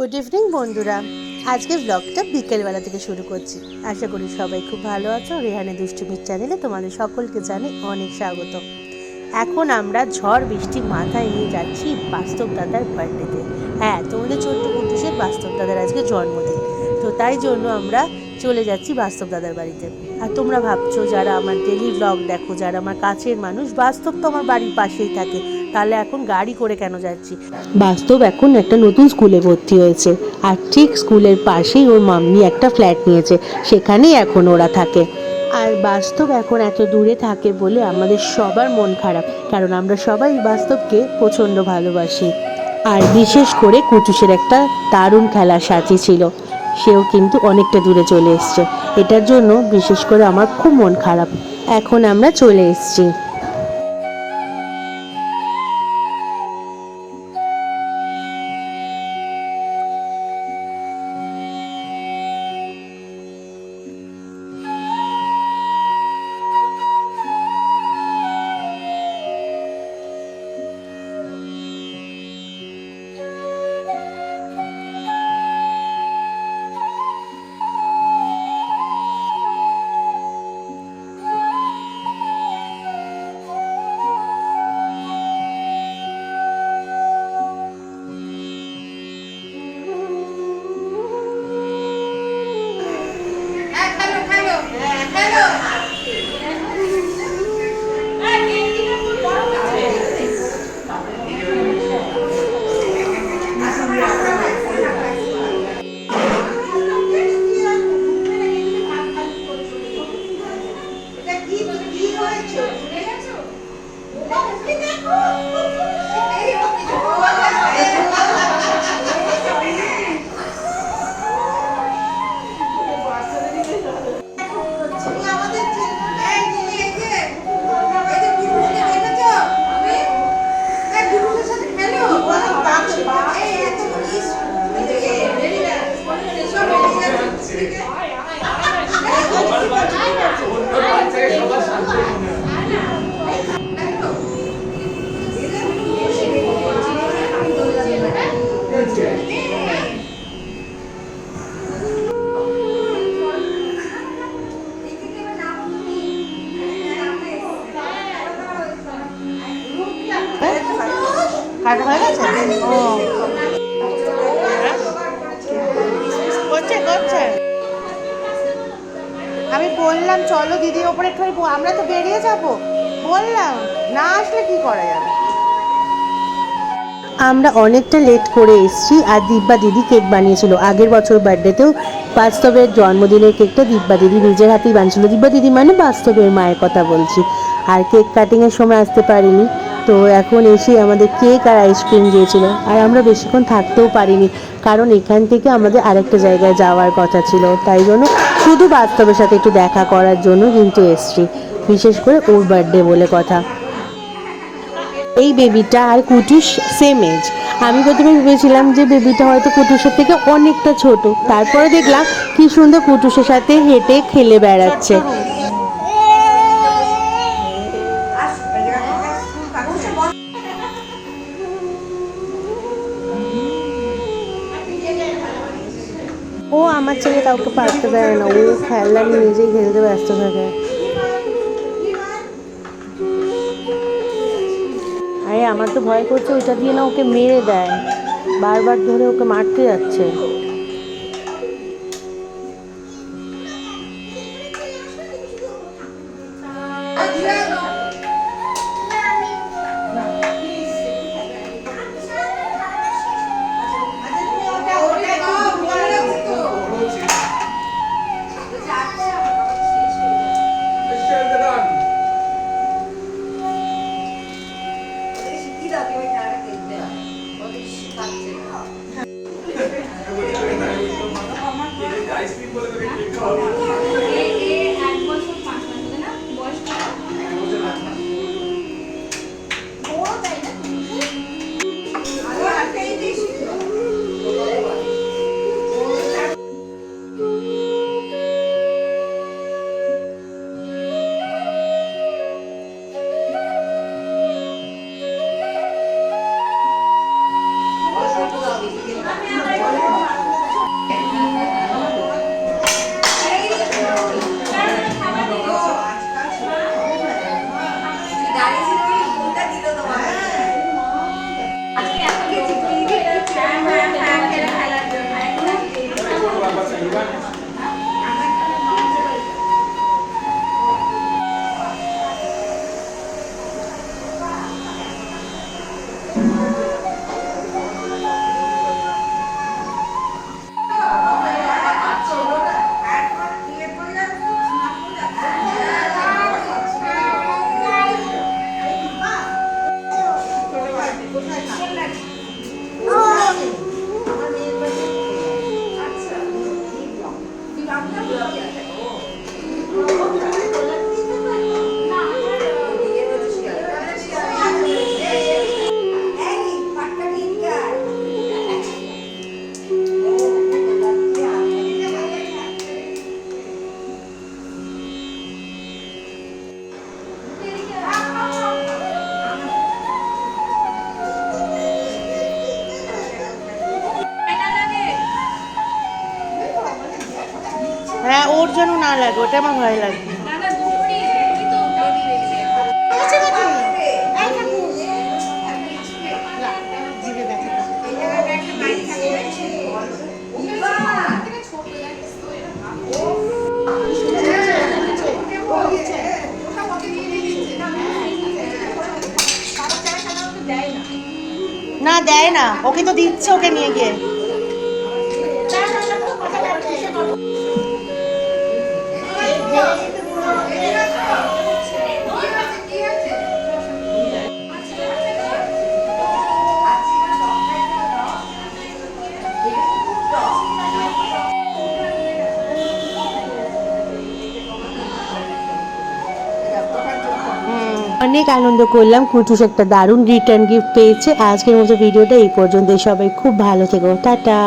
Good evening বন্ধুরা, আজকের ব্লগটা বিকেলবেলা থেকে শুরু করছি। আশা করি সবাই খুব ভালো আছো। রেহানে দুষ্টুমির চ্যানেলে তোমাদের সকলকে জানাই অনেক স্বাগত। এখন আমরা ঝড় বৃষ্টি মাথায় নিয়ে যাচ্ছি বাস্তব দাদার বার্থডেতে। হ্যাঁ, তোমাদের ছোট্ট কুটুসের বাস্তব দাদার আজকে জন্মদিন, তো তাই জন্য আমরা চলে যাচ্ছি বাস্তব দাদার বাড়িতে। আর তোমরা ভাবছো, যারা আমার ডেলি ব্লগ দেখো, যারা আমার কাছের মানুষ, বাস্তব তো আমার বাড়ির পাশেই থাকে, তাহলে এখন গাড়ি করে কেন যাচ্ছি? বাস্তব এখন একটা নতুন স্কুলে ভর্তি হয়েছে, আর ঠিক স্কুলের পাশেই ওর মাম্মি একটা ফ্ল্যাট নিয়েছে, সেখানেই এখন ওরা থাকে। আর বাস্তব এখন এত দূরে থাকে বলে আমাদের সবার মন খারাপ, কারণ আমরা সবাই বাস্তবকে প্রচণ্ড ভালোবাসি। আর বিশেষ করে কুটুসের একটা দারুণ খেলার সাথী ছিল, সেও কিন্তু অনেকটা দূরে চলে এসছে। এটার জন্য বিশেষ করে আমার খুব মন খারাপ। এখন আমরা চলে এসেছি। কাটা হয়ে গেছে? ও করছে করছে। আমি বললাম চলো দিদির ওপরে একটু, আমরা তো বেরিয়ে যাব, বললাম না আসলে কি করা যাবে। আমরা অনেকটা লেট করে এসেছি, আর দিব্যা দিদি কেক বানিয়েছিল আগের বছর বার্থডেতেও। বাস্তবের জন্মদিনের কেকটা দিব্যা দিদি নিজের হাতেই বানিয়েছিল। দিব্যা দিদি মানে বাস্তবের মায়ের কথা বলছি। আর কেক কাটিংয়ের সময় আসতে পারিনি, তো এখন এসে আমাদের কেক আর আইসক্রিম দিয়েছিল। আর আমরা বেশিক্ষণ থাকতেও পারিনি, কারণ এখান থেকে আমাদের আরেকটা জায়গায় যাওয়ার কথা ছিল, তাই জন্য শুধু বাস্তবের সাথে একটু দেখা করার জন্য কিন্তু এসছি, বিশেষ করে ওর বার্থডে বলে কথা। এই বেবিটা আর কুটুস সেম এজ। আমি প্রথমে ভেবেছিলাম যে বেবিটা হয়তো কুটুসের থেকে অনেকটা ছোট, তারপরে দেখলাম কি সুন্দর কুটুসের সাথে হেঁটে খেলে বেড়াচ্ছে। ও আমার ছেলে কাউকে পারতে দেয় না, ও খেলনা নিয়ে নিজেই খেলতে ব্যস্ত থাকে। আরে আমার তো ভয় করছে ওইটা দিয়ে না ওকে মেরে দেয়, বারবার ধরে ওকে মারতে যাচ্ছে। হ্যাঁ, ওর যেন না লাগে, ওটা আমার ভয় লাগে। না দেয় না, ওকে তো দিচ্ছে, ওকে নিয়ে গিয়ে। অনেক আনন্দ করলাম, কুটুস একটা দারুণ রিটার্ন গিফট পেয়েছে। আজকের মতো ভিডিওটা এই পর্যন্ত, সবাই খুব ভালো থেকো, টাটা।